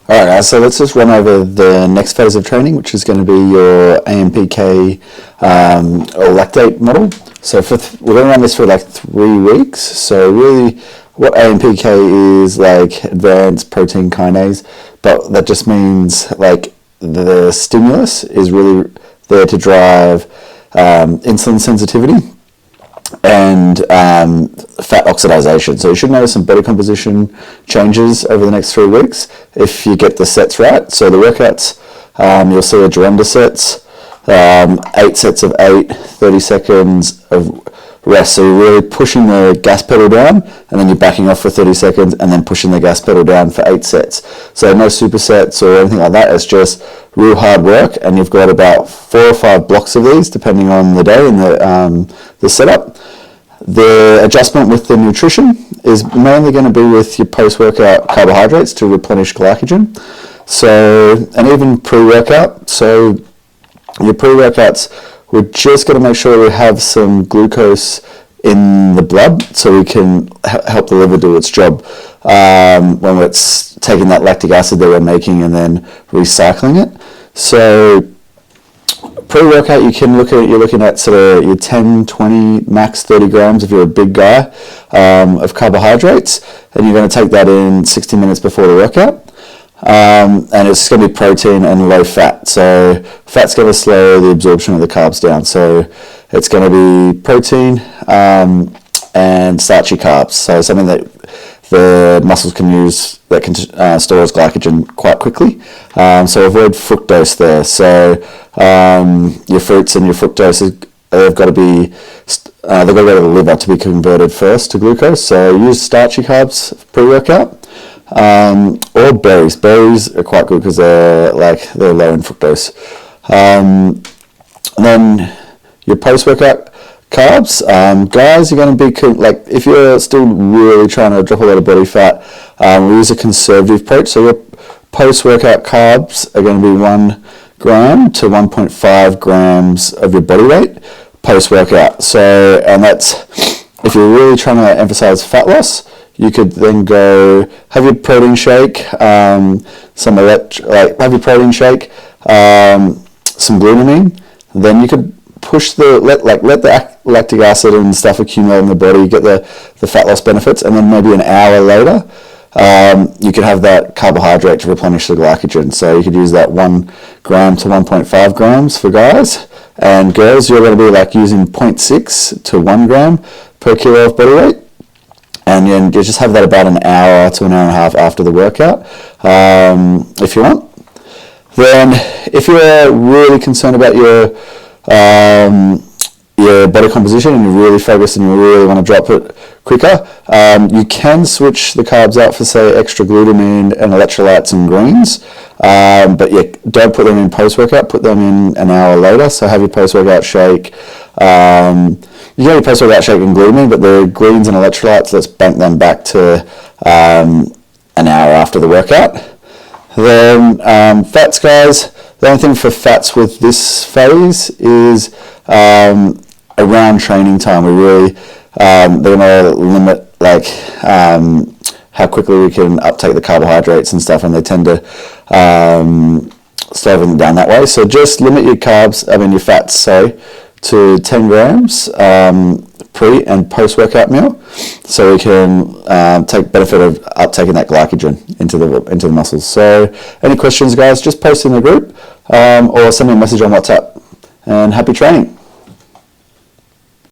All right, guys, so let's just run over the next phase of training, which is going to be your AMPK or lactate model. So we're going to run this for like 3 weeks. So really what AMPK is like advanced protein kinase, but that just means like the stimulus is really there to drive insulin sensitivity and fat oxidation. So you should notice some body composition changes over the next 3 weeks if you get the sets right. So the workouts, you'll see a Durenda sets, 8 sets of 8, 30 seconds of rest. So you're really pushing the gas pedal down and then you're backing off for 30 seconds and then pushing the gas pedal down for 8 sets. So no supersets or anything like that. It's just real hard work, and you've got about 4 or 5 blocks of these depending on the day and the setup. The adjustment with the nutrition is mainly going to be with your post-workout carbohydrates to replenish glycogen. So, and even pre-workout. So your pre-workouts, we're just going to make sure we have some glucose in the blood so we can help the liver do its job when it's taking that lactic acid that we're making and then recycling it. So pre-workout, you're looking at sort of your 10, 20, max 30 grams if you're a big guy of carbohydrates, and you're going to take that in 60 minutes before the workout. And it's going to be protein and low fat. So fat's going to slow the absorption of the carbs down. So it's going to be protein and starchy carbs. So something that the muscles can use that can store as glycogen quite quickly. So avoid fructose there. So your fruits and your fructose, they've got to go to the liver to be converted first to glucose. So use starchy carbs pre-workout. Or berries. Berries are quite good because they're low in fructose. And then your post-workout carbs, guys, you're going to be like, if you're still really trying to drop a lot of body fat, we use a conservative approach. So your post-workout carbs are going to be 1 gram to 1.5 grams of your body weight post-workout. So, and that's if you're really trying to emphasize fat loss. You could then go have your protein shake, have your protein shake, some glutamine. Then you could push let the lactic acid and stuff accumulate in the body, get the fat loss benefits, and then maybe an hour later, you could have that carbohydrate to replenish the glycogen. So you could use that 1 gram to 1.5 grams for guys, and girls, you're going to be like using 0.6 to 1 gram per kilo of body weight. And you just have that about an hour to an hour and a half after the workout, if you want. Then, if you're really concerned about your body composition and you're really focused and you really want to drop it quicker, you can switch the carbs out for, say, extra glutamine and electrolytes and greens, but don't put them in post-workout, put them in an hour later. So have your post-workout shake. You get your post-workout shake and glutamine, but the greens and electrolytes, let's bank them back to an hour after the workout. Then fats, guys, the only thing for fats with this phase is around training time. We really, they're going to limit how quickly we can uptake the carbohydrates and stuff, and they tend to slow them down that way. So just limit your your fats, to 10 grams pre and post-workout meal, so we can take benefit of uptaking that glycogen into the muscles. So any questions, guys, just post in the group or send me a message on WhatsApp, and happy training.